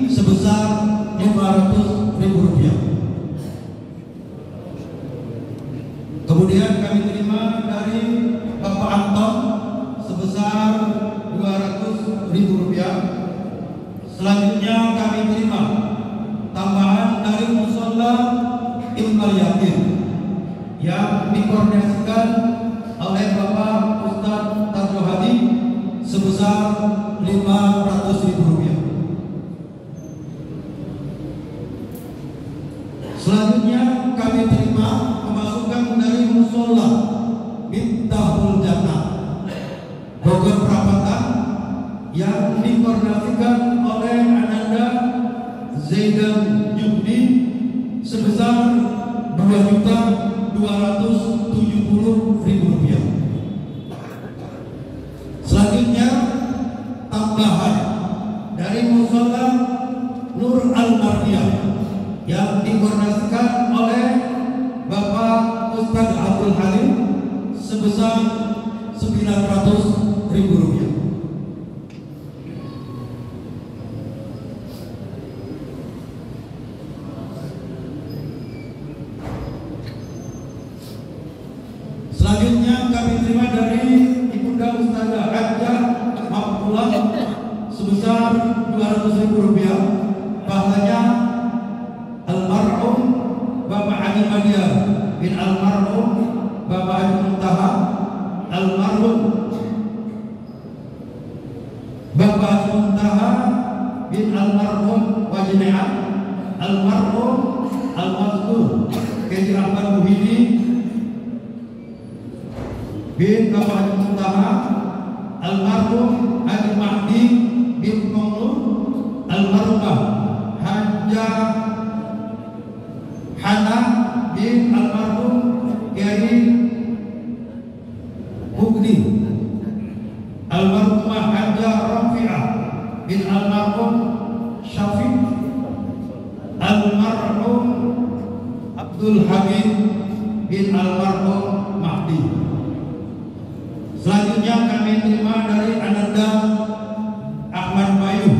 sebesar Rp500.000. Kemudian kami terima dari Bapak Anton sebesar Rp200.000. Selanjutnya kami terima tambahan dari Mushola Ilmal Yakin yang dikoordinasikan oleh Bapak Ustadz Tarjo Hadi sebesar Rp500.000. Selanjutnya kami terima pemasukan dari Mushola Miftahul Jannah Bogor Perapatan yang dikoordinasikan oleh Ananda Zaidan Jubdi sebesar Rp2.270.000. Selanjutnya tambahan dari Mushola Nur Al-Mardiyah yang dikoordinasikan oleh Bapak Ustadz Abdul Halim sebesar Rp900.000. Selanjutnya kami terima dari Ibunda Ustazah Hajjah Maqbulah sebesar Rp200.000. Pahalanya almarhum Bapak Haji Madiar bin almarhum Bapak Haji Muntaha, almarhum Bapak Haji Muntaha bin almarhum Wajne'a, almarhum Al-Mazkur Keji Ahmad Muhyiddin bin Bapak Haji Muntaha, almarhum Haji Mahdi bin Konglur, almarhumah Hajjah Hana bin almarhum Kiai Mugni, almarhumah Hajjah Rafi'ah bin almarhum Syafiq, almarhum Abdul Habib bin almarhum Mahdi. Selanjutnya kami terima dari Ananda Ahmad Bayu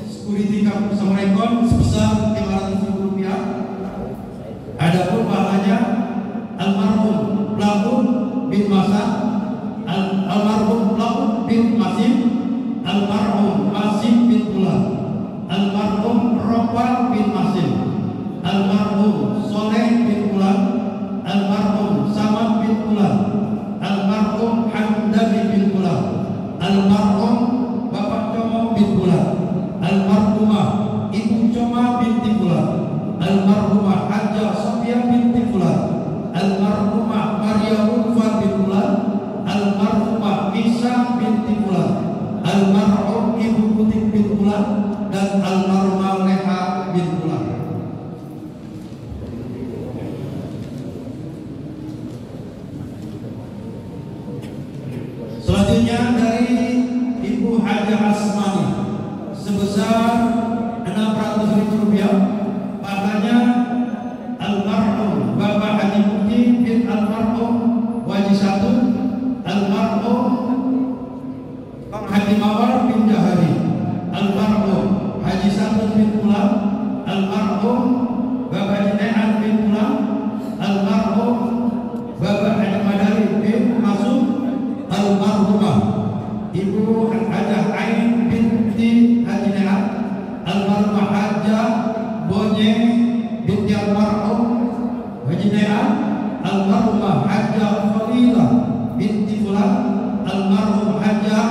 Security Kampus Samarekon sebesar Rp500.000. Adapun pahalanya almarhum Lahun bin Masan, almarhum Lahun bin Masim, almarhum Masim bin Bulan, almarhum Ropa bin Masim, almarhum Soleh bin Bulan, almarhum Samad bin Bulan, almarhum Hamdani bin Bulan, almarhum Bapak Como bin Bulan, almarhumah Ibu Coma binti Bulan, almarhumah Hajjah Sofia binti Bulan, almarhumah Maria Ulfa bin Bulan, almarhumah Isa binti Bulan, almarhum Ibu Putih bin Bulan, dan almarhumah Leha bin Bulan. Selanjutnya dari Ibu Hajah Asmani sebesar Rp600.000. Pahalanya almarhum Bapak Haji Mukti bin almarhum Waji Satu, almarhum Kang Haji Mawar bin Jahari, almarhum Haji Satu bin Pulang, almarhum Bapak Haji Ne'an bin Pulang, almarhum Bapak Haji Madari bin Masuk, almarhumah Ibu Hajah Ain binti Haji Ne'an, almarhumah Hajah Bonyeng binti almarhum Haji Ne'an, almarhumah Hajah Fadilah binti Fulan, almarhum Hajah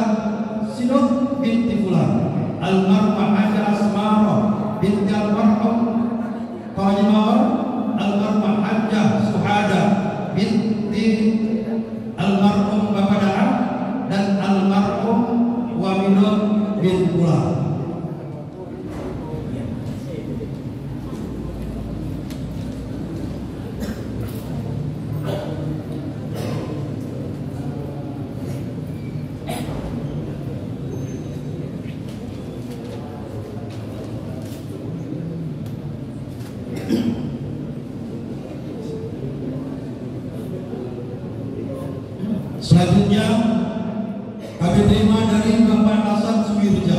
Sinut binti Fulan, almarhumah Hajah Asmara binti almarhum Haji Mawar, almarhumah Hajah Suhada binti almarhum Bapak Da'am, dan almarhum Wamidon bin Fulan. Selanjutnya kami terima dari Bapak Hasan Suwirja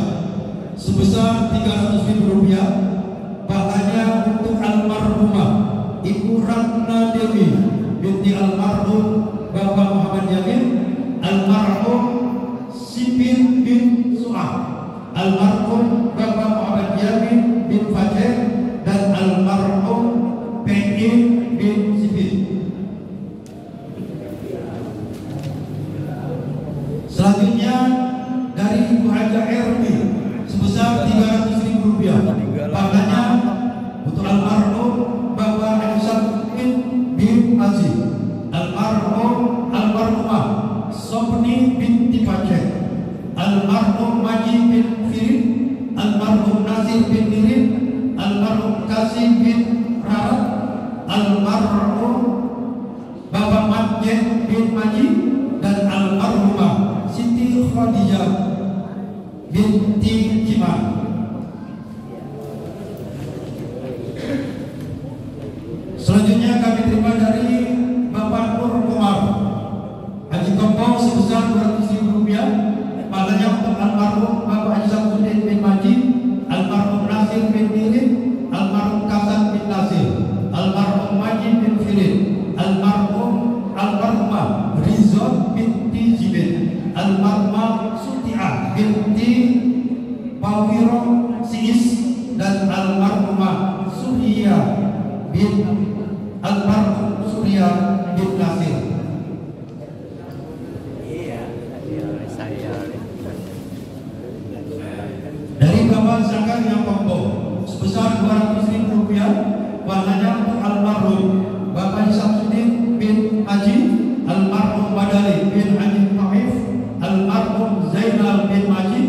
sebesar sebesar 300.000 rupiah. Pahalanya untuk almarhumah Ibu Ratna Dewi binti almarhum Bapak Muhammad Yamin, almarhum Sipin bin Su'ah, almarhum Bapak Muhammad Yamin bin Fajr, dan almarhum P.I. bin Sipin. Selanjutnya dari Ibu Haja Ermi sebesar 300.000 rupiah. Pahalanya untuk almarhum Bapak Haji Sabin bin Aziz, almarhumah Sopni binti Fajr, almarhum Maji bin Firin, almarhum Nasir bin Nirin, almarhum Kasih bin Rarat, almarhum Bapak Majid bin Maji, dan almarhumah Siti Khadijah binti Jiman. Selanjutnya kami terima dari Bapak Nur Umar Haji Kompong sebesar 200.000 rupiah. Pahalanya untuk almarhum Bapak Haji Samsudin bin Maji, almarhum Nasir bin Nirin, almarhum Kasan bin Nasir, almarhum Maji bin Firin, almarhumah Rizal binti Jibin, almarhumah Suti'ah binti Pawiro Siis, dan almarhumah Surya bin Nasir. Dari Bapak Zakaria Kompong sebesar 200.000 rupiah. Pahalanya untuk almarhum Bapak Samsudin bin Haji, almarhum Badali bin Haji Taif, almarhum Zainal bin Maji,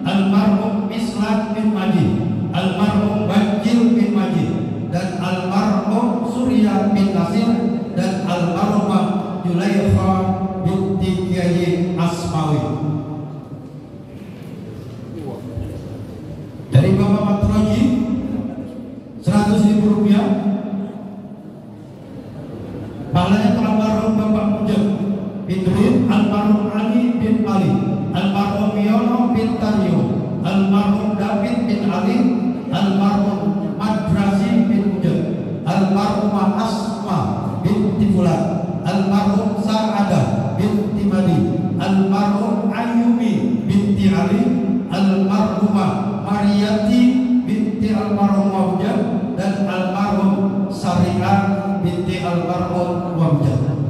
almarhum Islam bin Maji, almarhum Bajil bin Maji, dan almarhum Surya bin Nasir, dan almarhumah Julaikha binti Kiai Asmawi. Dari Bapak Matroji 100.000 rupiah. Pahalanya untuk almarhum Bapak Mujab bin Rin, almarhum Ali bin Ali, almarhum Yono bin Taryo, almarhum David bin Ali, almarhum Madrasi bin Mujab, almarhumah Asma binti Fulan, almarhum Sa'adah binti Madi, almarhum Ayumi binti Ali, almarhumah Mariyati binti almarhum Wabjad, dan almarhum Syariah binti almarhum Wabjad.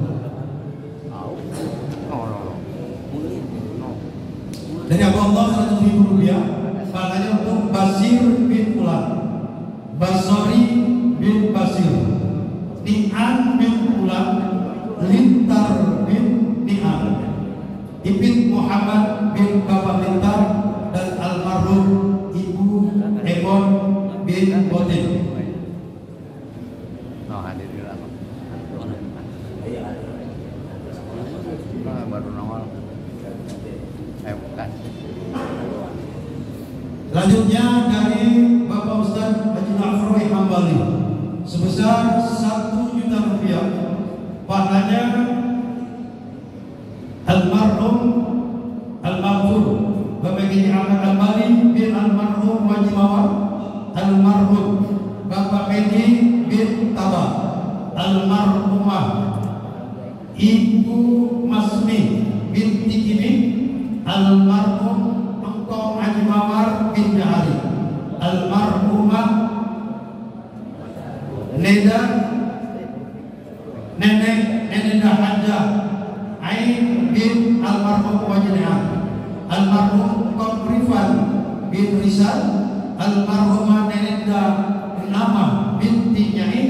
Dari Abu Allah 100.000 rupiah. Pahalanya untuk Basir bin Fulan, Basori bin Basir, Ni'an bin Fulan, Lintar bin Ni'an, Ibn Muhammad bin Bapak Lintar, dan almarhum Ibu Ebon bin Botin. Selanjutnya dari Bapak Ustaz Haji Nafroi Hambali sebesar 1 juta rupiah. Pahalanya almarhum Al-Maghfur Bapak Haji Ahmad Al-Bali bin almarhum Wajib Mawar, almarhum Bapak Medi bin Taba, almarhumah Ibu Masmi binti Kimi, almarhum Engkong Haji Mawar bin Jahari, almarhumah Nenek Hajah Ain bin almarhum Wajidhan, almarhum Komrifan bin Rizal, almarhumah Nenenda Nama binti Nyai,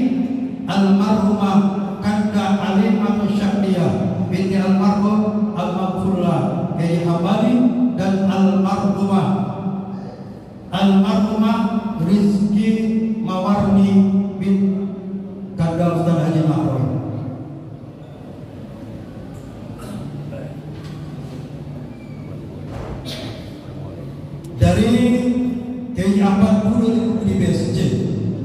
almarhumah Kanda Alimah Syakdiyah binti almarhum Al-Maghfurlah Kiai Hambali, dan almarhumah Rizki Mawarni bin Kanda Ustaz Haji Nafroi. Dari Kiai Ahmad Budi di BSC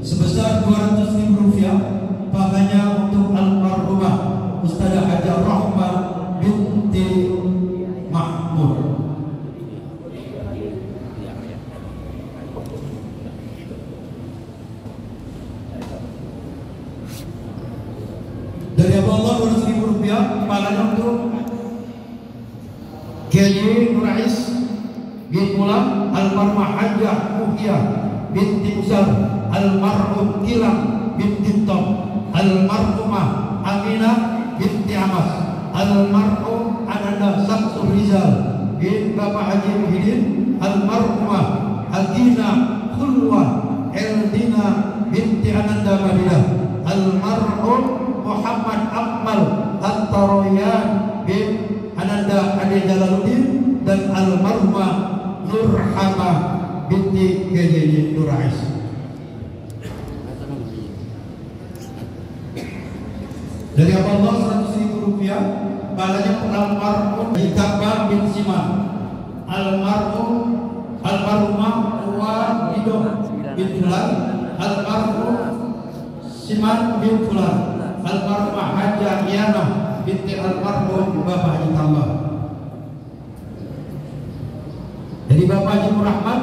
sebesar 200.000 rupiah. Pahalanya untuk almarhumah Ustazah Haja Rahmah binti Mahmud. pahalanya untuk Kiai Nurais bin Mulam, almarhumah Hajjah Muhyah binti Usal, almarhum Kilam binti Tom, almarhumah Aminah binti Amas, almarhum Ananda Samsul Rizal bin Bapak Haji Muhyiddin, almarhumah Agina Khulwah Eldina binti Ananda Madinah, almarhum Muhammad Akmal Antaroyan bin Ananda Ade Jalaluddin, dan almarhumah Nurhama binti Kiai Nurais. Dari Allah 100.000 rupiah pahalanya untuk almarhum Ikaba bin Siman, almarhumah Uwa Idom bin Fulan, almarhum Siman bin Fulan, almarhumah Hajjah Iyana binti almarhum Bapak Haji Tambah. Dari Bapak Haji Murahmat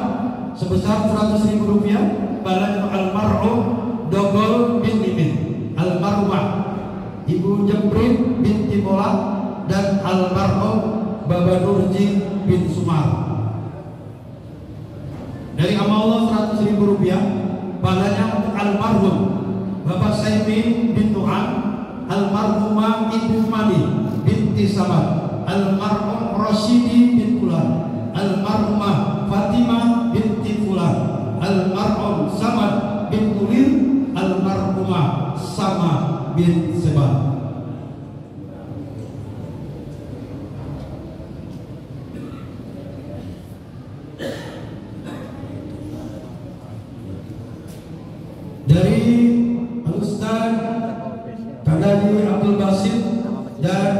sebesar 100.000 rupiah pahalanya untuk almarhum Dogol bin Imin, almarhumah Ibu Jemprit binti Bola, dan almarhum Baba Nurji bin Sumar. Dari amal Allah 100.000 rupiah pahalanya untuk almarhum Bapak Saimin bin Tuhan, almarhumah Ibu Mani binti Samad, almarhum Rosyidi bin Fulan, almarhumah Fatimah binti Fulan, almarhum Samad bin Kulir, almarhumah Sama bin Sebab. Dari Al-Ustaz Kadadi Abdul Basit dan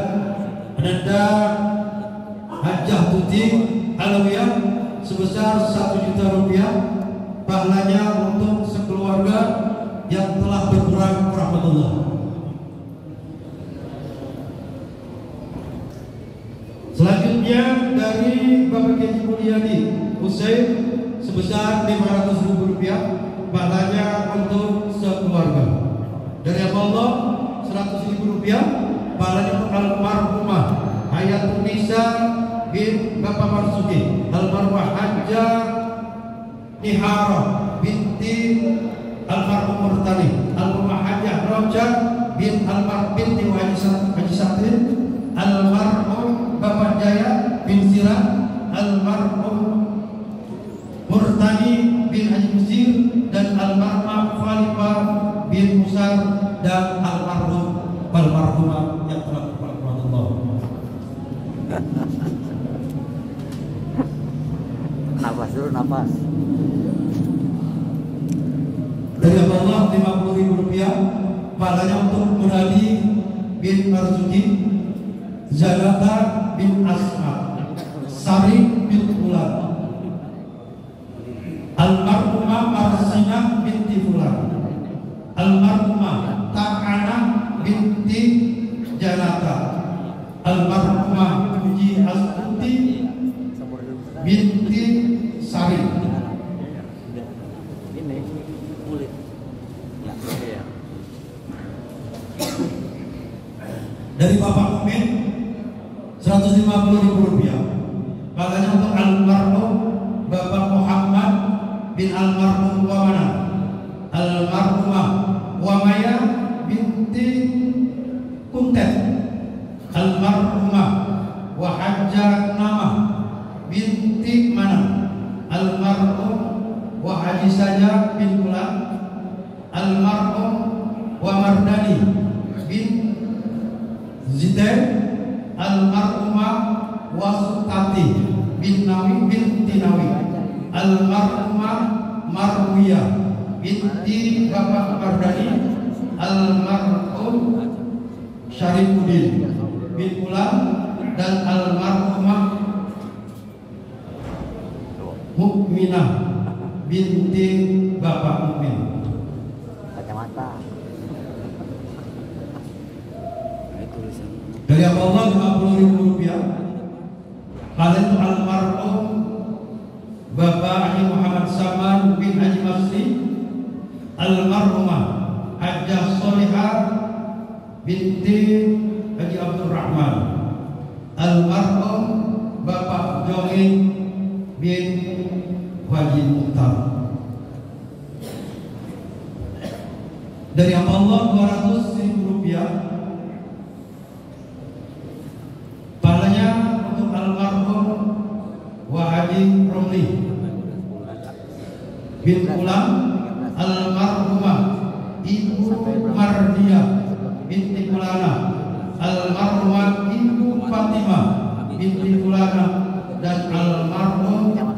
Ananda Hajjah Tuti Alawiyah sebesar 1 juta rupiah pahalanya untuk sekeluarga yang telah berkurang rahmatullah. Selanjutnya dari Bapak Kiai Mulyadi Husain sebesar 500.000 rupiah pahalanya untuk sekeluarga. Dari Allah 100.000 rupiah pahalanya untuk almarhumah Hayatun Nisa bin Bapak Marsudi, almarhumah Hajjah Nihara binti almarhum Murtani, almarhumah Hajjah Roja bin almarhum binti Haji Saktin, almarhum Bapak Jaya bin Sirat, almarhum Murtani bin Haji Musir, dan almarhumah Khalifah bin Musar, dan almarhumah yang telah berpaling Allah. Nafas dulu, nafas. Dari Allah 50.000 rupiah pahalanya untuk Muradi bin Marzuki, Zalata bin Asma, Sari bin Fulan, almarhumah Marsinah binti Fulan, almarhumah Ta'ana binti Janata, almarhumah Puji Astuti binti Sari. Ini kulit. Ya. Dari Bapak Mumin 150.000 rupiah pahalanya untuk almarhum Bapak Muhammad bin almarhum Wamana, almarhumah Wamaya binti Kuntet, almarhumah Wahajja Nama binti Mana, almarhum Wahaji Saja bin Kula, almarhum Wamardani bin Zidain, almarhumah Wasutati bin Nawi binti Nawi, almarhumah Marwiyah binti Bapak Mardani, almarhum Syarifuddin bin Ulam, dan almarhumah Mukminah binti Bapak Mukmin. Kacamata. Dari Allah 50.000 rupiah pahalanya untuk almarhum Bapak Haji Muhammad Saman bin Haji Masri, almarhumah Hajjah Solihah binti Haji Haji Abdurrahman. Almarhum Bapak Joni bin Haji Mukhtar. Dari Allah 200.000 rupiah. Pahalanya untuk almarhum Haji Romli bin Ulam, almarhumah Ibu Mardia binti Kulana, almarhumah Ibu Fatimah binti Kulana, dan almarhumah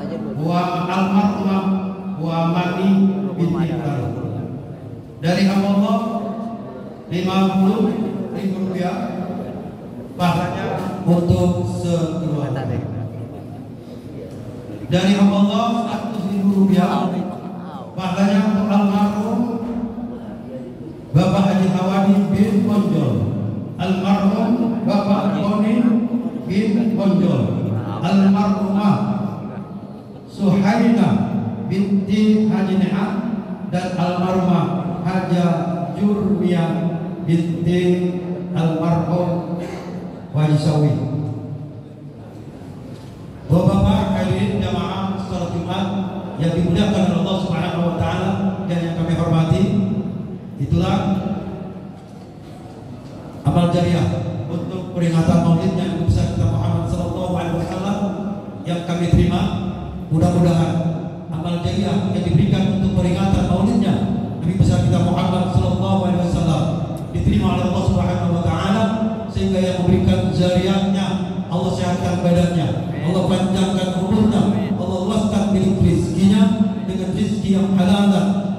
Mani binti Kulana. Dari Allah 50.000 rupiah. Pahalanya untuk sekeluarga. Dari Allah 100.000 rupiah. Pahalanya untuk almarhum Bapak Haji Hawani bin Bonjol, almarhum Bapak Tony bin Bonjol, almarhumah Suhaina binti Haji Neha, dan almarhumah Haja Jurmia binti almarhum Waisawi. Bapak-bapak hadirin jamaah salat Jumat yang dimuliakan oleh Allah Subhanahu wa taala dan yang kami hormati, itulah amal jariah untuk peringatan maulidnya Nabi besar kita Muhammad sallallahu alaihi wasallam yang kami terima. Mudah-mudahan amal jariah yang diberikan untuk peringatan maulidnya Nabi besar kita Muhammad sallallahu alaihi wasallam diterima oleh Allah Subhanahu wa taala, sehingga yang memberikan jariahnya Allah sehatkan badannya, Allah panjangkan umurnya, Allah luaskan milik rizkinya dengan rizki yang halal,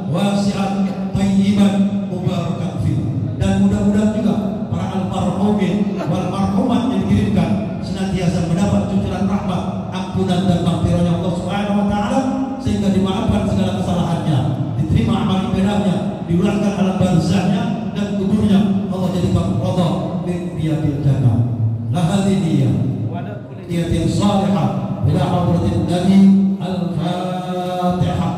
wasi'at, thayyiban, mubarakan fi. Dan mudah-mudahan juga para almarhumin wal marhumat yang dikirimkan senantiasa mendapat cucuran rahmat, ampunan dan maghfirahnya Allah Subhanahu wa taala, sehingga dimaafkan segala kesalahannya, diterima amal ibadahnya, diulaskan alam barzahnya, dan kuburnya Allah jadikan ridha min riyadil jannah. Lahadiniya niyatin salihah ila hadratin Nabi. Al-Fatihah.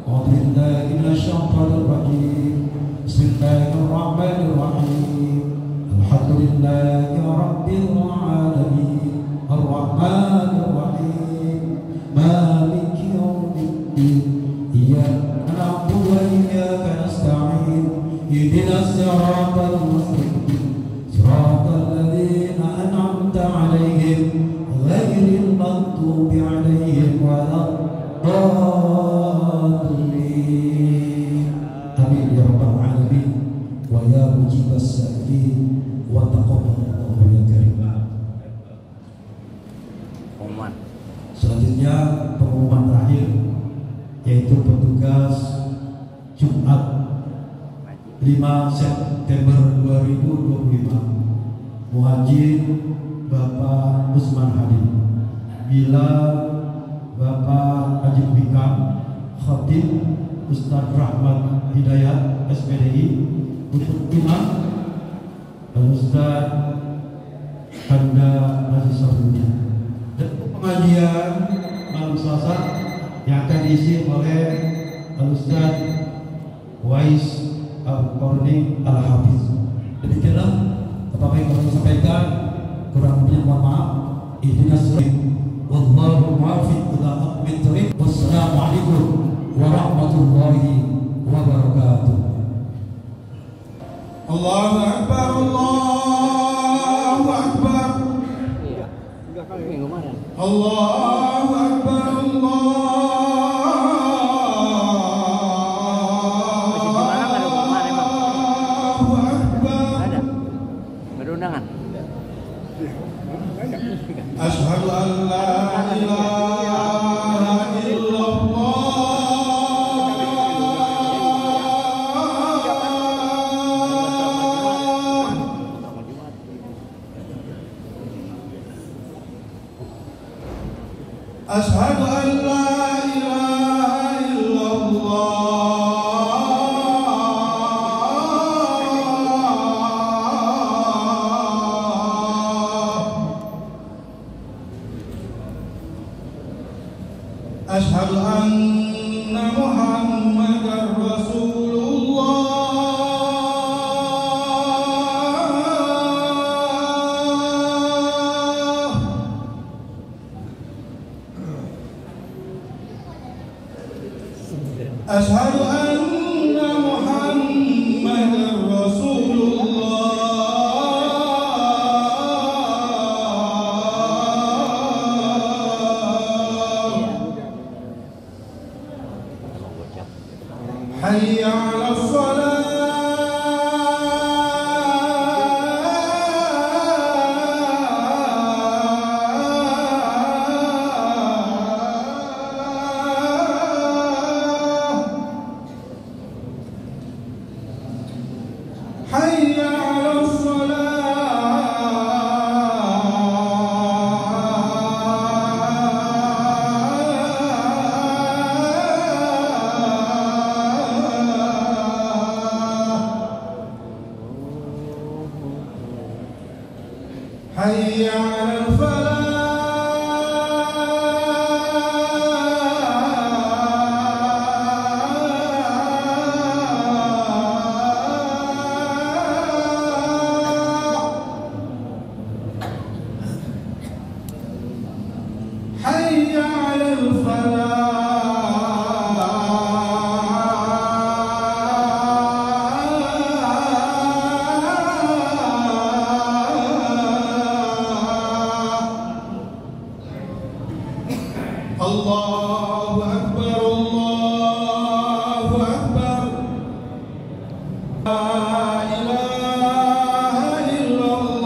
A'udzu billahi minasyaitonir rajim. Bismillahirrahmanirrahim. Alhamdulillahi rabbil alamin. Ar-Rahmanir Rahim. Maliki yaumiddin. Iyyaka na'budu wa iyyaka nasta'in. Ihdinas siratal mustaqim. Siratal ladzina an'amta 'alaihim ghairil maghdubi 'alaihim waladdallin. Amin ya rabbal alamin. Wa ya mujibas sa'ilin wa taqabbalallahu ya karim. Selanjutnya pengumuman terakhir, yaitu petugas Jumat 5 September 2025 Muhajir Bapak Usman Hadim, bila Bapak Haji Bikam, Khatib Ustaz Rahmat Hidayat SPDI, untuk imam Ustaz Handa Haji Sabunya. Dan pengajian malam Selasa yang akan diisi oleh Ustaz Wais Al-Qarni Al-Hafiz. Demikianlah apa yang kami sampaikan, kurang lebihnya mohon maaf. Ihdinas siratal wallahu muwaffiq ila aqwamit thoriq. Wassalamualaikum warahmatullahi wabarakatuh. Allahu Akbar, Allahu Akbar. Allahu Akbar, Asyhadu an la ilaha illallah. أشهد أن محمدا رسول الله. حي على حي على الصلاة حي على الفلاح حي على الفلاح. الله أكبر الله أكبر لا إله إلا الله.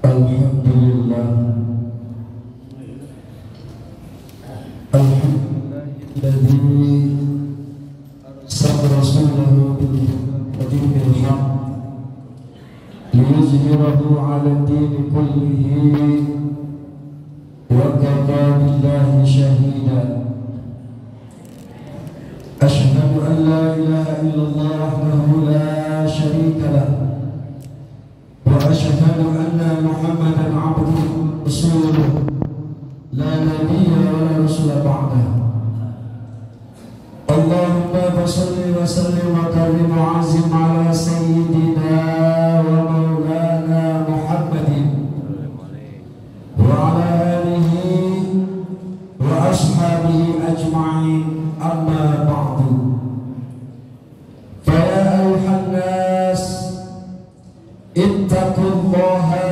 Alhamdulillah. Alladzi sabra rasulahu bil haq liyuzhirahu 'ala ad-din kullihi wa kafa billahi shahida. Ashhadu an la ilaha illallah wahdahu la sharika lah wa ashhadu anna Muhammadan 'abduhu wa rasuluhu la nabiyya wa la rasula ba'dahu. Allahumma salli wa sallim wa karrim wa azim ala sayyidina wa maulana Muhammadin wa ala alihi wa ashabihi ajma'in, amma ba'du. Fa ya ayuhan nas ittaqullaha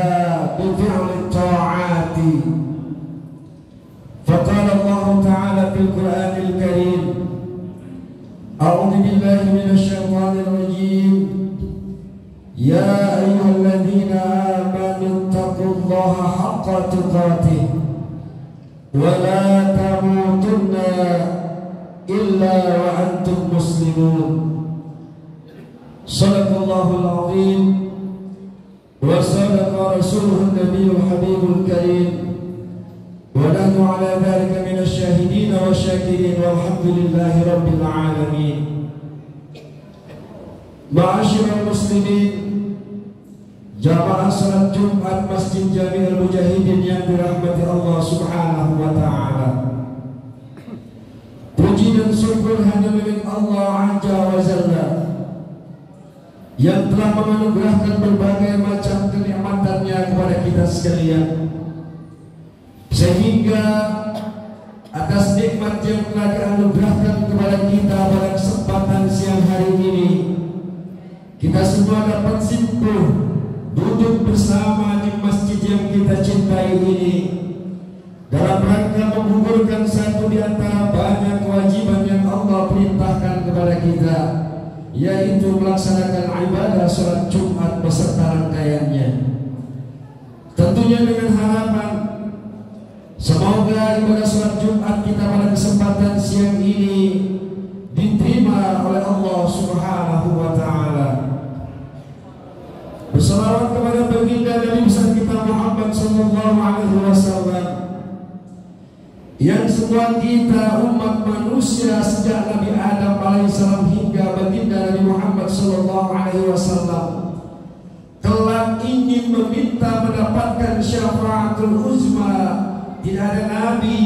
bi fi'li ta'ati. Faqala Allah ta'ala fil Qur'anil Karim, a'udzu billahi minasy syaithanir rajim. Ya ayyuhalladzina amanu taqullaha haqqa tuqatih wa la tamutunna illa wa antum muslimun. Shadaqallahul azim wa sadaqa rasuluhun nabiyyul habibul karim. ونحن على ذلك من الشاهدين والشاكرين والحمد لله رب العالمين. Ma'asyiral muslimin, jamaah salat Jumat Masjid Jami'ul Mujahidin yang dirahmati Allah Subhanahu wa taala. Puji dan syukur hanya milik Allah Azza wa Jalla yang telah menganugerahkan berbagai macam kenikmatan-Nya kepada kita sekalian, sehingga atas nikmat yang telah dianugerahkan kepada kita pada kesempatan siang hari ini, kita semua dapat simpul duduk bersama di masjid yang kita cintai ini dalam rangka menggugurkan satu di antara banyak kewajiban yang Allah perintahkan kepada kita, yaitu melaksanakan ibadah salat Jumat beserta rangkaiannya. Tentunya dengan harapan semoga ibadah salat Jumat kita pada kesempatan siang ini diterima oleh Allah Subhanahu wa taala. Berselawat kepada baginda Nabi besar kita Muhammad sallallahu alaihi wasallam, yang semua kita umat manusia sejak Nabi Adam alaihissalam hingga baginda Nabi Muhammad sallallahu alaihi wasallam kelak ingin meminta mendapatkan syafaatul uzma. Tidak ada nabi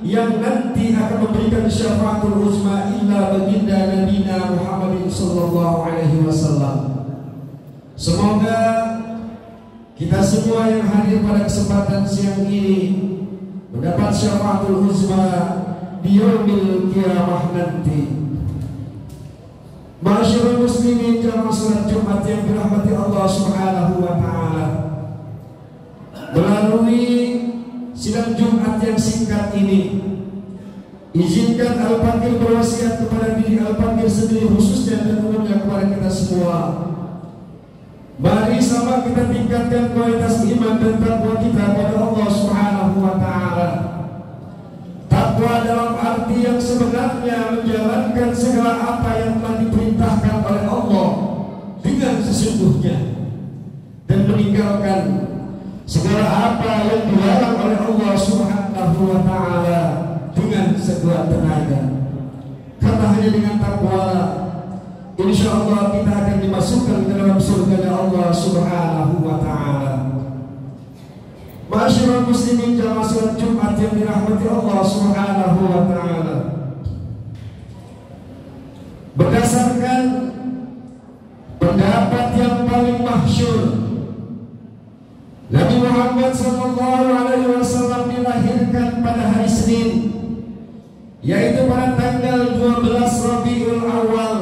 yang nanti akan memberikan syafaatul uzma illa baginda Nabi Muhammad sallallahu alaihi wasallam. Semoga kita semua yang hadir pada kesempatan siang ini mendapat syafaatul uzma di yaumil qiyamah nanti. Ma'asyiral muslimin, jamaah salat Jumat yang dirahmati Allah Subhanahu wa taala, melalui sidang Jumat yang singkat ini, izinkan Al-Fakir berwasiat kepada diri Al-Fakir sendiri khususnya dan umumnya kepada kita semua. Mari sama kita tingkatkan kualitas iman dan takwa kita pada Allah Subhanahu wa taala. Takwa dalam arti yang sebenarnya menjalankan segala apa yang telah diperintahkan oleh Allah dengan sesungguhnya dan meninggalkan segala apa yang dilarang oleh Allah Subhanahu wa taala dengan sekuat tenaga. Karena hanya dengan takwa insyaallah kita akan dimasukkan ke dalam surga Allah Subhanahu wa taala. Ma'asyiral muslimin, jamaah salat Jumat yang dirahmati Allah Subhanahu wa taala, berdasarkan pendapat yang paling masyhur, Nabi Muhammad sallallahu alaihi wasallam dilahirkan pada hari Senin, yaitu pada tanggal 12 Rabiul Awal,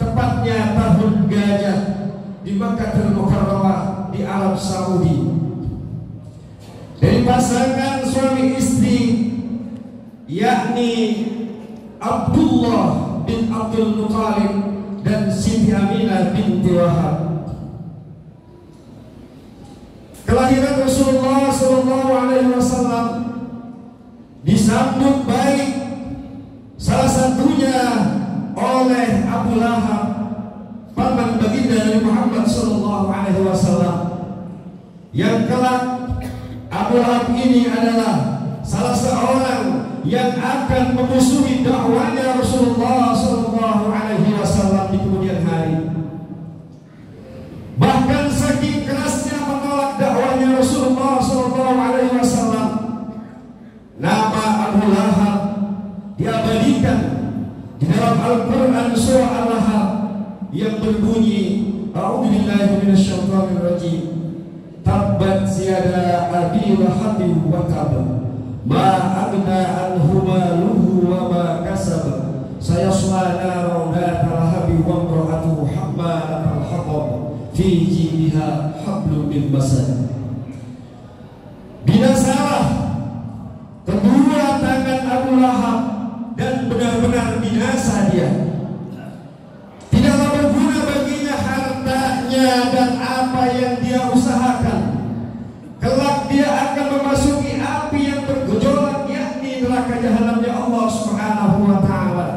tepatnya tahun Gajah, di Makkahul Mukarramah di Arab Saudi. Dari pasangan suami istri, yakni Abdullah bin Abdul Muthalib dan Siti Aminah binti Wahab. kelahiran Rasulullah Sallallahu Alaihi Wasallam disambut baik, salah satunya oleh Abu Lahab, paman baginda Nabi Muhammad Sallallahu Alaihi Wasallam, yang kelak Abu Lahab ini adalah salah seorang yang akan memusuhi dakwahnya Rasulullah Sallallahu Alaihi Wasallam di kemudian hari. Bahkan saking kerasnya menolak dakwahnya Rasulullah Sallallahu Alaihi Wasallam, nama Abu Lahab diabadikan di dalam Al-Quran surah Al-Lahab yang berbunyi, A'udzubillahi minasyaitonirrajim, tabbat yada abi lahabin wa tab, ma aghna anhu maluhu wa ma kasab, sayasla naran dhata lahabin wa imra'atuhu hammalatal hatab, fi jidiha hablum min masad. Binasalah kedua tangan Abu Lahab dan benar-benar binasa dia. Tidaklah berguna baginya hartanya dan apa yang dia usahakan. Kelak dia akan memasuki api yang bergejolak, yakni neraka jahanamnya Allah Subhanahu wa taala.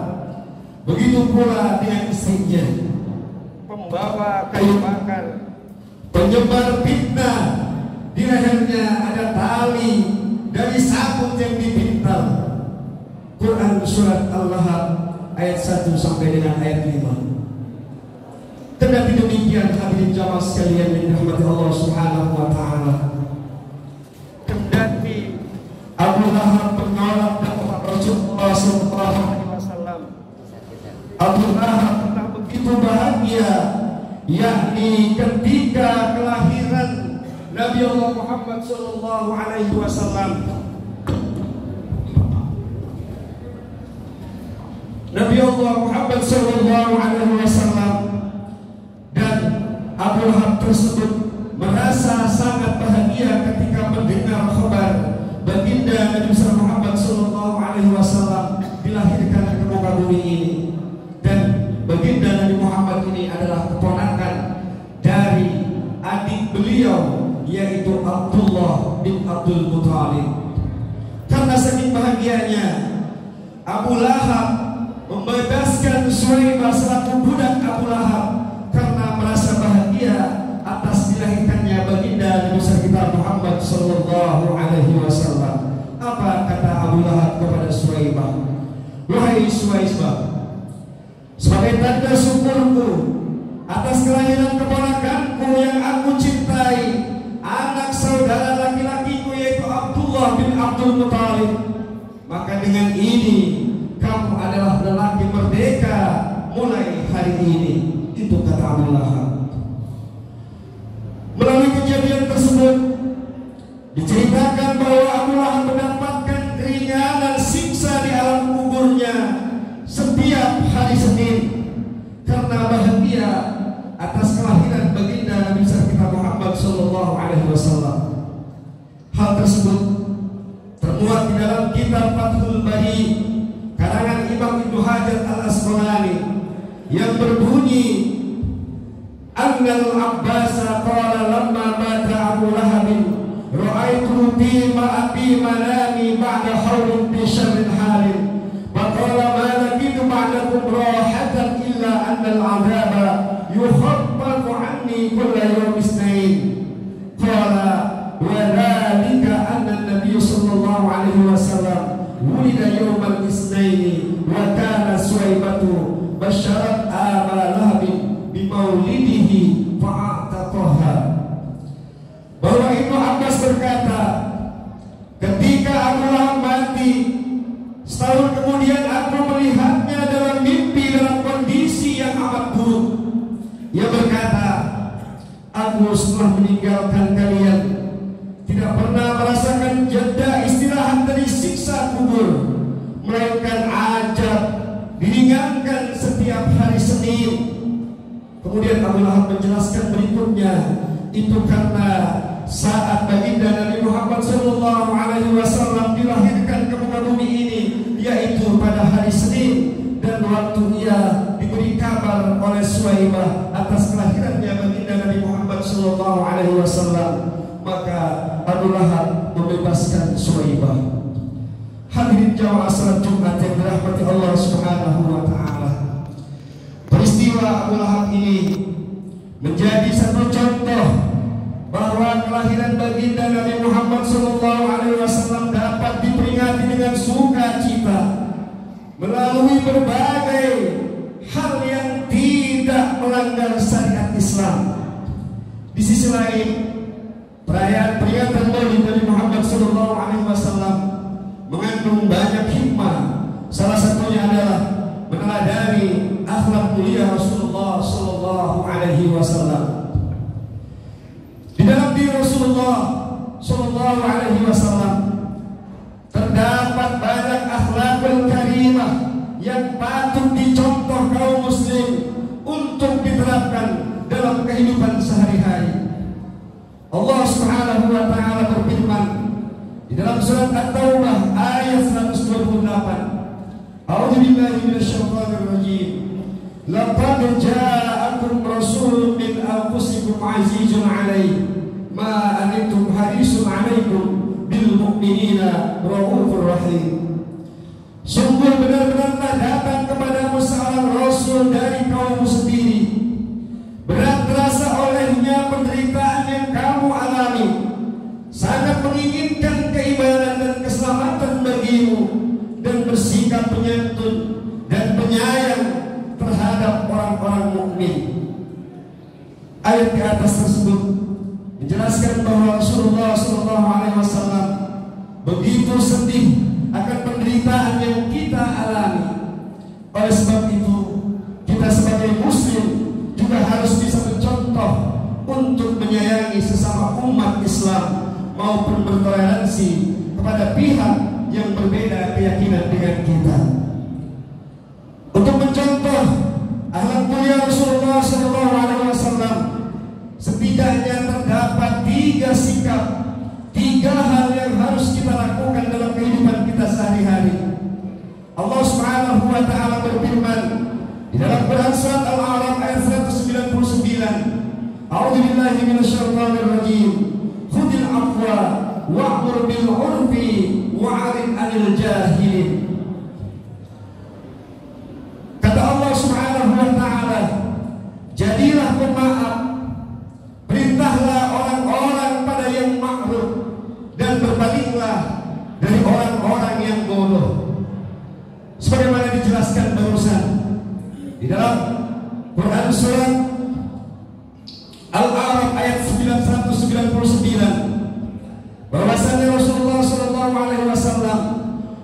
Begitu pula dengan istrinya, pembawa kayu bakar, penyebar fitnah. Di lehernya ada tali dari sabut yang dipintal. Quran surat Al-Lahab ayat 1 sampai dengan ayat 5. Kendati demikian, hadirin jamaah sekalian yang dirahmati Allah Subhanahu wa taala, kendati Abu Lahab menolak dakwah Rasulullah sallallahu alaihi wasallam, Abu Lahab pernah begitu bahagia, yakni ketika kelahiran Nabi Allah Muhammad sallallahu alaihi wasallam. Nabi Allah Muhammad sallallahu alaihi wasallam dan Abu Lahab tersebut merasa sangat bahagia ketika mendengar kabar baginda Nabi Muhammad sallallahu alaihi wasallam dilahirkan ke muka bumi ini. Dan baginda Nabi Muhammad ini adalah keponakan dari adik beliau, yaitu Abdullah bin Abdul Muthalib. Karena saking bahagianya, Abu Lahab membebaskan Suwaibah selaku budak Abu Lahab karena merasa bahagia atas dilahirkannya baginda Nabi kita Muhammad sallallahu alaihi wasallam. Apa kata Abu Lahab kepada Suwaibah? Wahai Suwaibah, sebagai tanda syukurku atas kelahiran keponakanku yang aku cintai, anak saudara laki-lakiku yaitu Abdullah bin Abdul Muthalib, maka dengan ini kamu adalah lelaki merdeka mulai hari ini. Itu kata Abu Lahab. Melalui kejadian tersebut diceritakan bahwa Abu Lahab mendapatkan keringanan siksa di alam kuburnya setiap hari Senin karena bahagia atas kelahiran baginda Nabi kita Muhammad sallallahu alaihi wasallam. Hal tersebut termuat di dalam kitab Fathul Bari karangan Imam Ibnu Hajar Al-Asqalani yang berbunyi, Annal Abbas qala lamma mata Abu Lahab ra'aitu fi manami ba'da hawlin bi syarrin halin faqala ma laqitu ba'dakum rahatan illa anna al-'adaba yukhaffafu 'anni kulla yawm itsnain. Qala wa dhalika anna an-nabiy sallallahu alaihi wasallam wulida yawmal itsnaini wa kana Suwaibatu basyarat Aba Lahab bi maulidihi fa'ataqaha. Bahwa Ibnu Abbas berkata, ketika Abu Lahab mati, setahun kemudian aku melihatnya dalam mimpi dalam kondisi yang amat buruk. Ia berkata, aku setelah meninggalkan kalian tidak pernah merasakan jeda istirahat dari siksa kubur, melainkan ajab diringankan setiap hari Senin. Kemudian Abu Lahab menjelaskan berikutnya, itu karena saat baginda Nabi Muhammad sallallahu alaihi wasallam dilahirkan ke muka bumi ini, yaitu pada hari Senin, dan waktu ia diberi kabar oleh Suwaibah atas kelahirannya baginda Nabi Muhammad sallallahu alaihi wasallam, maka Abu Lahab membebaskan Suwaibah. Hadirin jamaah salat Jumat yang dirahmati Allah Subhanahu wa taala. Peristiwa Abu Lahab ini menjadi satu contoh bahwa kelahiran baginda Nabi Muhammad SAW dapat diperingati dengan sukacita melalui berbagai hal yang tidak melanggar syariat Islam. Di sisi lain, perayaan peringatan Maulid Nabi Muhammad SAW mengandung banyak hikmah. Salah satunya adalah meneladani akhlak mulia Rasulullah SAW. Di dalam diri Rasulullah SAW terdapat banyak akhlakul karimah yang patut dicontoh kaum muslim untuk diterapkan dalam kehidupan sehari-hari. Allah Subhanahu wa taala berfirman di dalam surat At-Taubah ayat 128. A'udzu billahi minasyaitonir rajim. Laqad ja'akum rasulun min anfusikum 'azizun 'alaihi ma antum harisun 'alaikum bil mu'minina raufur rahim. Sungguh benar-benarlah datang kepadamu seorang rasul dari kaummu sendiri. Berat terasa olehnya penderitaan yang kamu alami, sangat menginginkan keimanan dan keselamatan bagimu, dan bersikap penyantun dan penyayang terhadap orang-orang mukmin. Ayat di atas tersebut menjelaskan bahwa Rasulullah SAW begitu sedih akan penderitaan yang kita alami. Oleh sebab itu, kita sebagai muslim juga harus bisa mencontoh untuk menyayangi sesama umat Islam maupun bertoleransi kepada pihak yang berbeda keyakinan dengan kita. Untuk mencontoh akhlak mulia Rasulullah SAW, setidaknya terdapat 3 sikap, 3 hal yang harus kita lakukan dalam kehidupan kita sehari-hari. Allah Subhanahu wa taala berfirman di dalam Quran surat Al-A'raf ayat 199. A'udzu billahi minasyaitonir rajim. Khudil afwa wa'mur bil 'urfi wa'rid 'anil jahilin. Kata Allah Subhanahu wa taala, jadilah pemaaf, perintahlah orang-orang pada yang ma'ruf, dan berpalinglah dari orang-orang yang bodoh. Sebagaimana dijelaskan barusan di dalam Quran surat Al-A'raf ayat 199, bahwasanya Rasulullah SAW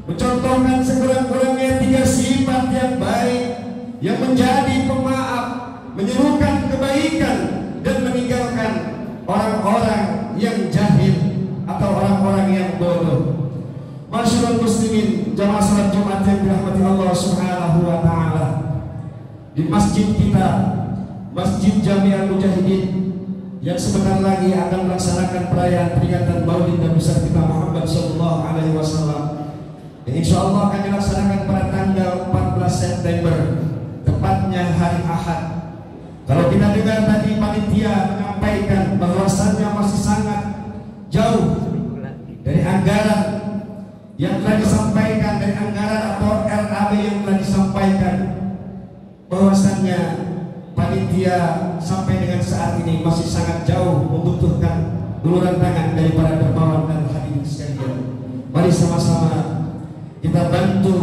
mencontohkan sekurang-kurangnya 3 sifat yang baik yang menjadi pemaaf, menyerukan kebaikan dan meninggalkan orang-orang yang jahil atau orang-orang yang bodoh. Masyaallah muslimin, jamaah salat Jumat yang dirahmati Allah Subhanahu wa taala. Di masjid kita, Masjid Jami'ah Mujahidin, yang sebentar lagi akan melaksanakan perayaan peringatan Maulid Nabi kita Muhammad SAW, yang insya Allah akan dilaksanakan pada tanggal 14 September, tepatnya hari Ahad. Kalau kita dengar tadi panitia menyampaikan bahwasannya masih sangat jauh dari anggaran yang telah disampaikan, dari anggaran atau RAB yang telah disampaikan, bahwasannya panitia sampai dengan saat ini masih sangat jauh membutuhkan uluran tangan dari para dermawan dan hadirin sekalian. Mari sama-sama kita bantu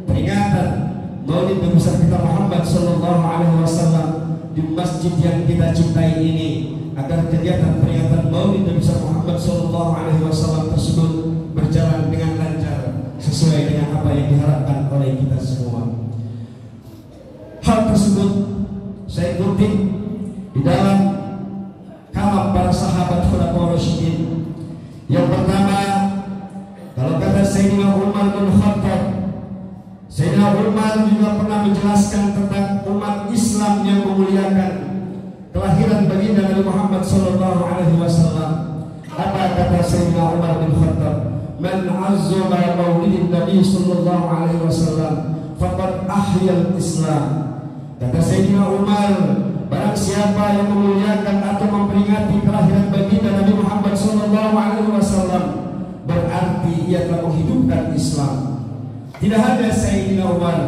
peringatan Maulid Nabi kita Muhammad SAW di masjid yang kita cintai ini, agar kegiatan peringatan Maulid Nabi Muhammad SAW tersebut berjalan dengan lancar sesuai dengan apa yang diharapkan oleh kita semua. Hal tersebut saya kutip di dalam kalam para sahabat Khulafaur Rasyidin. Yang pertama, kalau kata Sayyidina Umar bin Khattab, Sayyidina Umar juga pernah menjelaskan tentang umat Islam yang memuliakan kelahiran baginda Nabi Muhammad SAW. Apa kata Sayyidina Umar bin Khattab? Man azzama maulidin Nabi SAW faqad ahyal Islam. Kata Sayyidina Umar, barang siapa yang memuliakan atau memperingati kelahiran baginda Nabi Muhammad SAW, ia telah menghidupkan Islam. Tidak hanya Sayyidina Umar,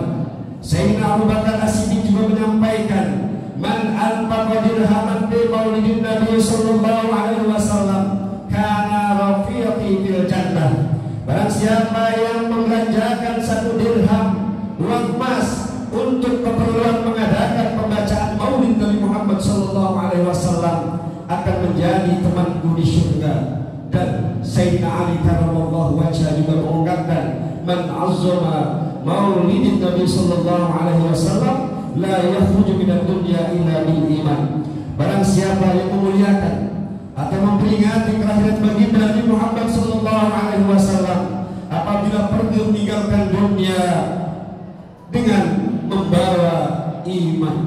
Sayyidina Abu Bakar As-Siddiq juga menyampaikan, man anfaqa dirhaman fi maulidin Nabi sallallahu alaihi wasallam kana rafiqi fil jannah. Barang siapa yang membelanjakan 1 dirham uang emas untuk keperluan mengadakan pembacaan maulid Nabi Muhammad sallallahu alaihi wasallam akan menjadi temanku di surga. Dan Sayyidina Ali karramallahu wajhah juga mengungkapkan, man azzama maulidin Nabi sallallahu alaihi wasallam la yakhruju minad dunya illa bil iman. Barang siapa yang memuliakan atau memperingati kelahiran baginda Nabi Muhammad sallallahu alaihi wasallam, apabila pergi meninggalkan dunia dengan membawa iman.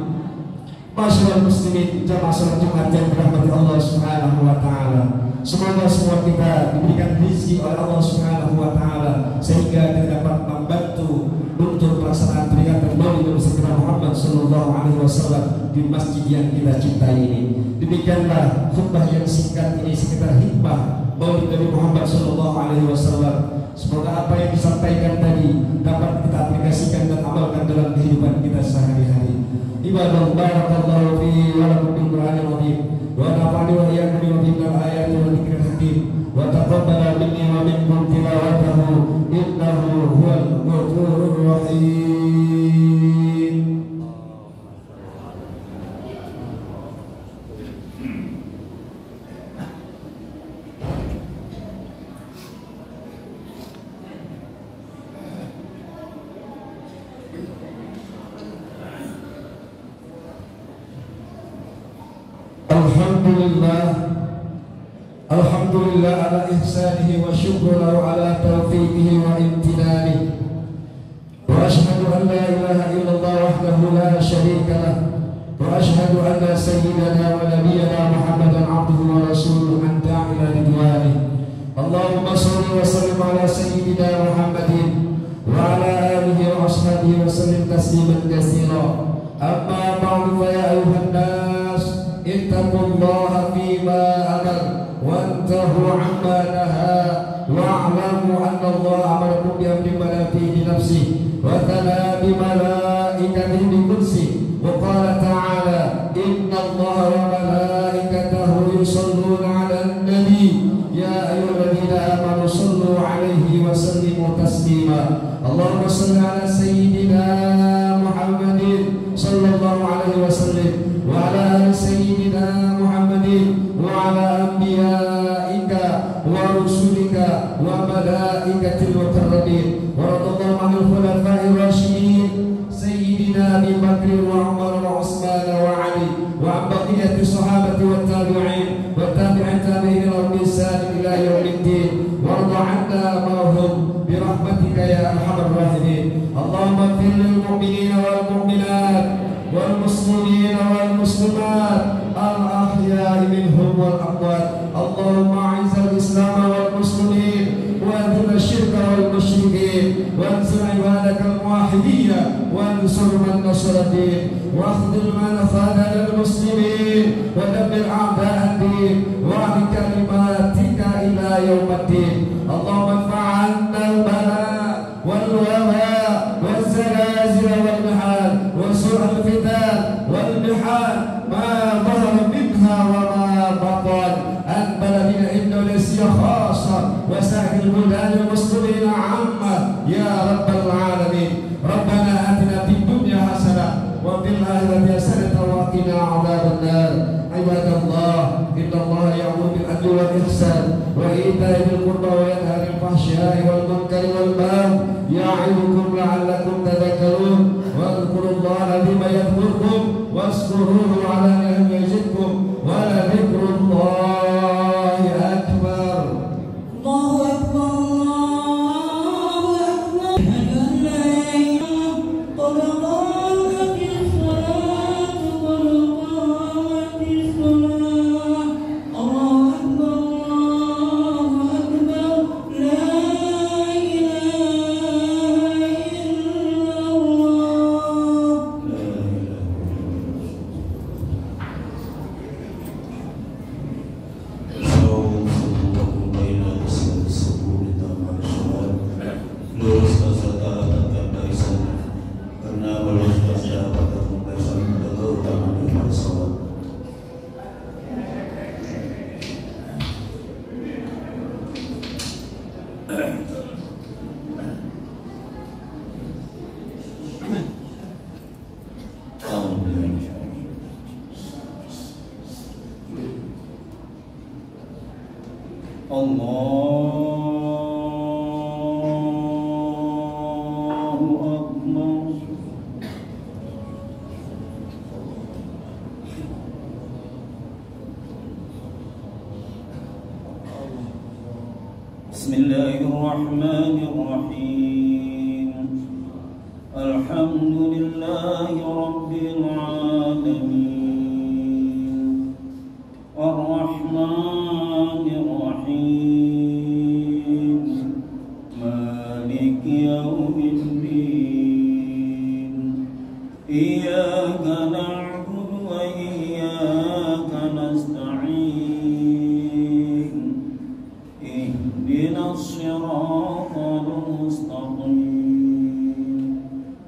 Masyaallah muslimin jamaah salat Jumat yang dirahmati Allah Subhanahu wa taala. Semoga semua kita diberikan rezeki oleh Allah Subhanahu wa taala sehingga kita dapat membantu untuk pelaksanaan peringatan Maulid Nabi Muhammad sallallahu alaihi wasallam di masjid yang kita cintai ini. Demikianlah khutbah yang singkat ini sekitar hikmah Maulid Nabi Muhammad sallallahu alaihi wasallam. Semoga apa yang disampaikan tadi dapat kita aplikasikan dan amalkan dalam kehidupan kita sehari-hari. Ibadah barakallahu fi wa lakum bil Qur'anil azim wa nafa'ani wa iyyakum bima fihi minal ayati wa dzikril hakim wa taqabbala minni wa minkum tilawatahu innahu huwal ghafurur rahim. Alhamdulillah ala ihsanihi wa syukru lahu ala taufiqihi wa imtinanihi wa ashhadu an la ilaha illallah wahdahu la syarika lah wa ashhadu anna sayyidana wa nabiyyana Muhammadan abduhu wa rasuluhu anta ila ridwanihi. Allahumma shalli wa sallim ala sayyidina Muhammadin wa ala alihi wa ashabihi wa sallim tasliman katsira. Amma ba'du fa ya ayuhan nas ittaqullaha fima amar وانتهوا عما نهى واعلموا ان الله امركم بامر بدا فيه بنفسه وثنى بملائكته بقدسه وقال تعالى ان الله وملائكته يصلون على النبي يا ايها الذين امنوا صلوا عليه وسلموا تسليما. اللهم صل على سيدنا محمد صلى الله عليه وسلم وعلى ال سيدنا محمد وعلى أنبيائك ورسلك وملائكة المقربين ورضى الله عن الخلفاء الراشدين سيدنا أبي بكر وعمر وعثمان وعلي وعن بقية الصحابة والتابعين والتابعين تابعين لهم بإحسان إلى يوم الدين وارض عنا معهم برحمتك يا أرحم الراحمين. اللهم اغفر للمؤمنين والمؤمنات والمسلمين والمسلمات الأحياء منهم والأموات. اللهم أعز الإسلام والمسلمين وأذل الشرك والمشركين وانصر عبادك الموحدين وانصر من نصر الدين واخذل من خذل المسلمين ودمر أعداء الدين واعل كلماتك إلى يوم الدين. اللهم ادفع عنا البلاء والوباء والزلازل والمحال وسوء الفتن والمحال ما ظهر منها وما بطن عن بلدنا إندونيسيا خاصة وسائر البلدان المسلمين عامة يا رب العالمين. ربنا آتنا في الدنيا حسنة وفي الآخرة حسنة وقنا عذاب النار. عباد الله إن الله يأمر بالعدل والإحسان وإيتاء ذي القربى وينهى عن الفحشاء والمنكر والبغي يعظكم لعلكم تذكرون. واذكروا الله العظيم يذكركم واذكروه على نعمه يزدكم ولذكر الله أكبر. الله أكبر الله أكبر. أشهد أن لا إله قد قامت الصلاة قد قامت الصلاة. الله أكبر الله أكبر. لا إله إلا الله. Bismillahirrahmanirrahim. Alhamdulillahi Rabbil alamin. Ar-Rahmanir Rahim. Maliki yaumiddin. Iyyaka na'budu wa iyyaka nasta'in. Ihdinas siratal mustaqim.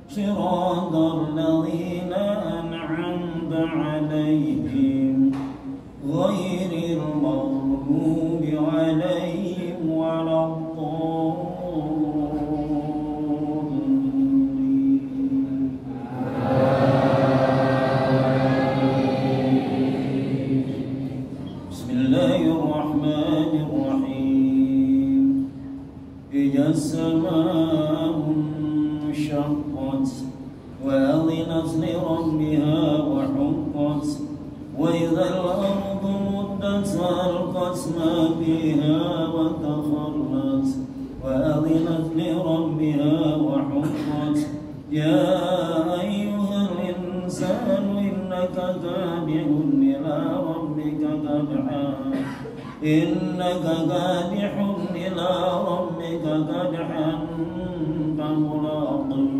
Siratal ladzina an'amta 'alaihim ghairil maghdubi 'alaihim waladdallin. Bismillahirrahmanirrahim. Idza as-samaa'u inshaqqat wa adhinat li rabbiha wa huqqat wa idza al-ardu muddat wa alqat ma fiha wa takhallat wa adhinat li rabbiha wa huqqat. Ya ayyuhal insanu innaka kadihun ila rabbika kadhan. Innaka kadihun ila rabbika kadhan famulaqih.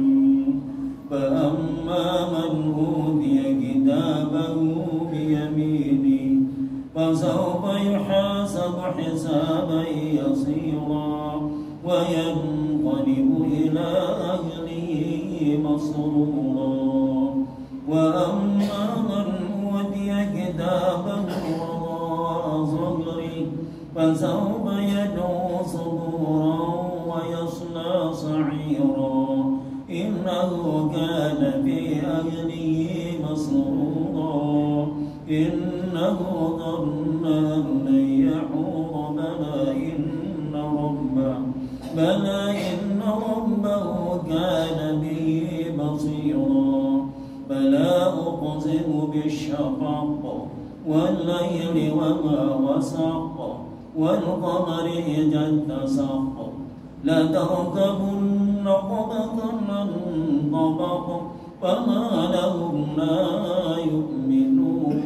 Fa amma man utiya kitabahu biyaminihi fasawfa yuhasabu hisaban yasira wa yanqalibu ila ahlihi masrura. Wa amma man utiya kitabahu فسوف يدعو ثبورا ويصلى سعيرا إنه كان في أهله مسرورا إنه ظن أن لن يحور بلى إن ربه كان به بصيرا. فلا أقسم بالشفق والليل وما وسق والقمر إذا اتسق لتركبن طبقا عن طبق فما لهم لا يؤمنون.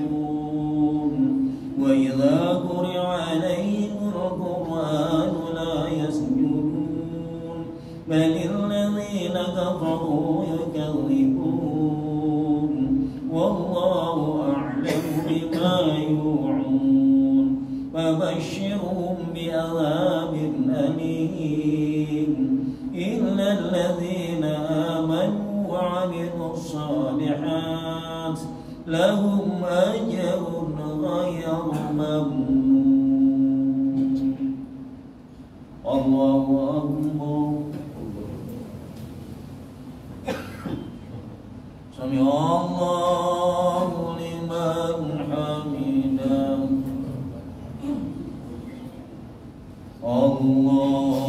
وإذا قرئ عليهم القرآن لا يسجدون بل الذين كفروا يكذبون والله أعلم بما يوعون. فبشرهم بعذاب أليم إلا الذين آمنوا وعملوا الصالحات لهم أجر غير ممنون. الله أكبر. سمع الله لمن حمده. الله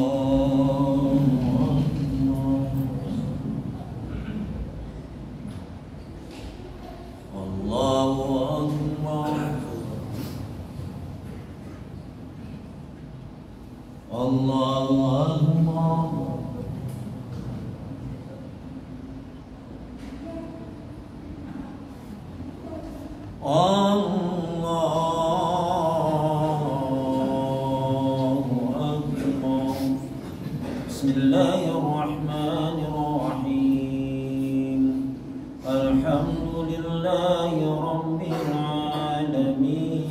أكبر. الله أكبر. بسم الله الرحمن الرحيم. الحمد لله رب العالمين.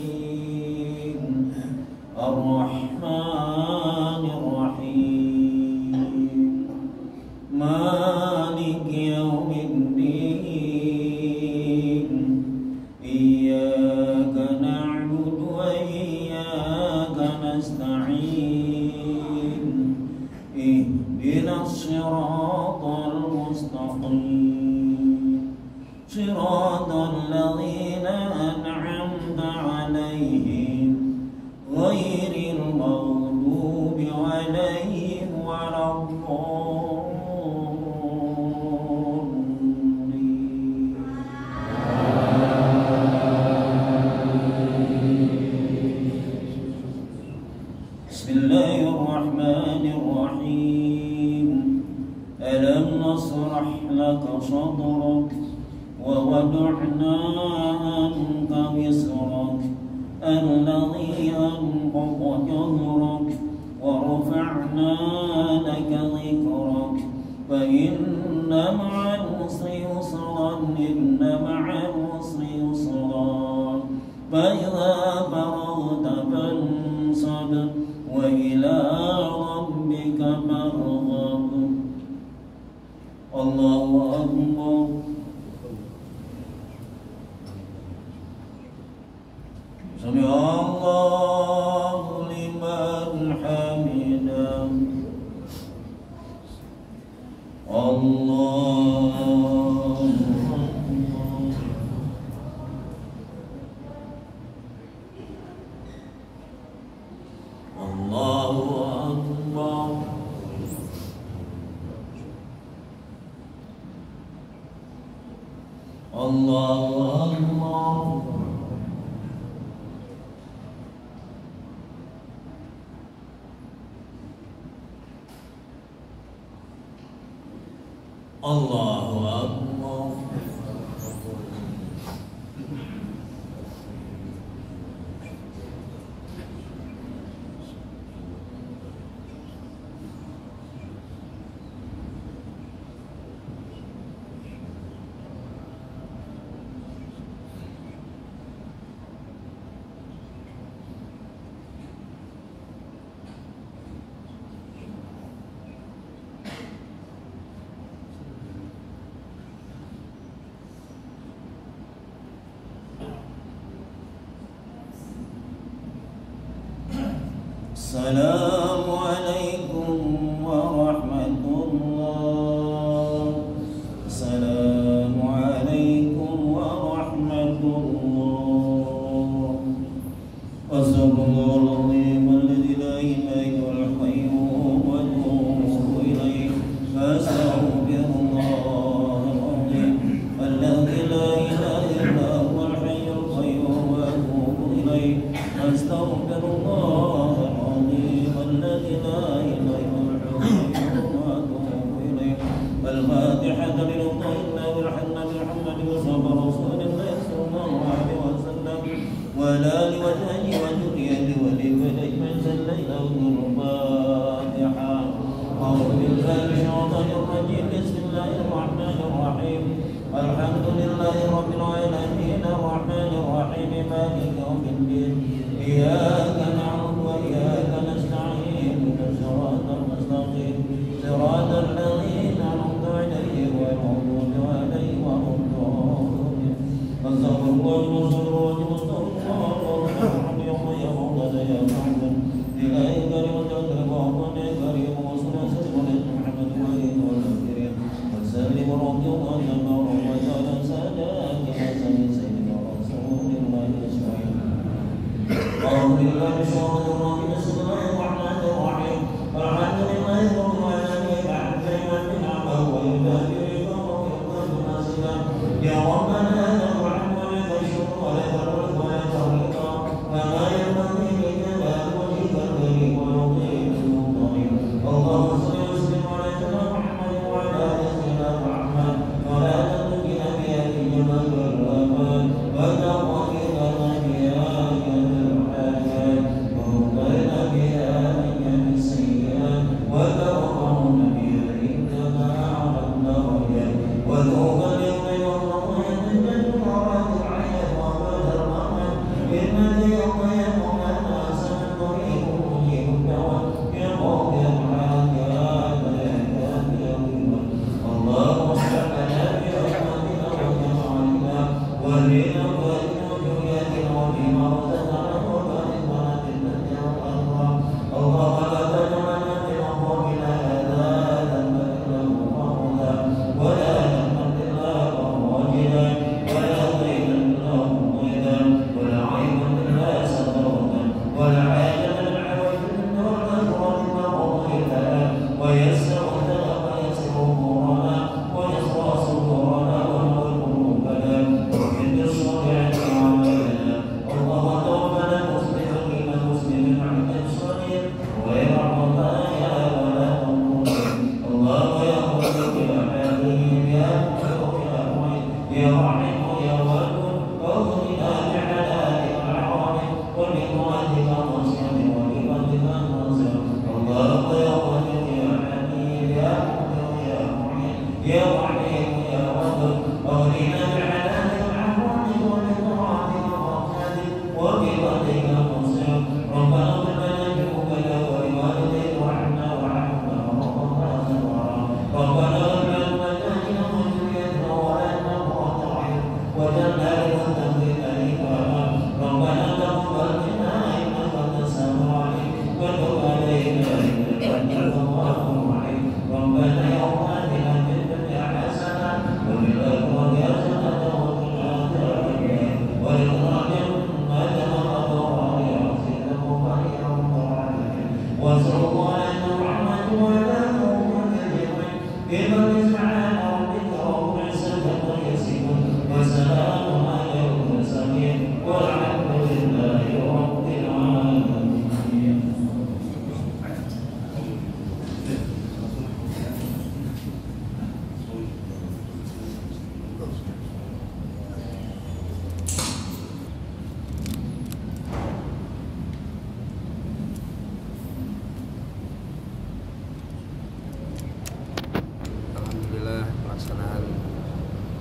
الرحمن الرحيم. مالك يوم الدين. إياك نعبد وإياك نستعين. اهدنا الصراط صدرك ووضعنا عنك وزرك الذي أنقض ظهرك ورفعنا لك ذكرك فإن مع العسر يسرا إن مع العسر يسرا فإذا فرغت فانصب وإلى ربك فارغب. الله أكبر. سمع الله لمن حمده. الله أكبر. الله أكبر. الله أكبر. السلام عليكم ورحمة الله. السلام عليكم ورحمة الله. أستغفر الله العظيم الذي لا إله إلا القيوم وأتوب إليه. أستغفر الله العظيم الذي لا إله إلا هو الحي القيوم وأتوب إليه. أستغفر الله الذي لا إله إلا هو وأتوب إليه. الفاتحة لله بالحمد محمد مصطفى رسول الله صلى الله عليه وسلم ولا لوجهه وذريته ولبنيه من سلينا الفاتحة. أعوذ بالله من الشيطان الرجيم. بسم الله الرحمن الرحيم. الحمد لله رب العالمين الرحمن الرحيم مالك يوم الدين. إياك نعبد وإياك نستعين.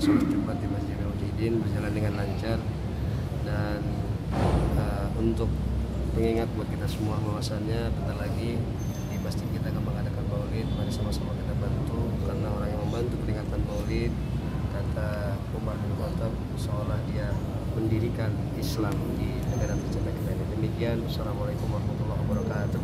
sholat Jumat di Masjid Mujahidin berjalan dengan lancar. Dan untuk pengingat buat kita semua bahwasannya bentar lagi di masjid kita akan mengadakan maulid. Mari sama-sama kita bantu, karena orang yang membantu peringatan maulid, kata Umar bin Khattab, seolah dia mendirikan Islam di negara tercinta kita ini. Demikian, Assalamualaikum warahmatullahi wabarakatuh.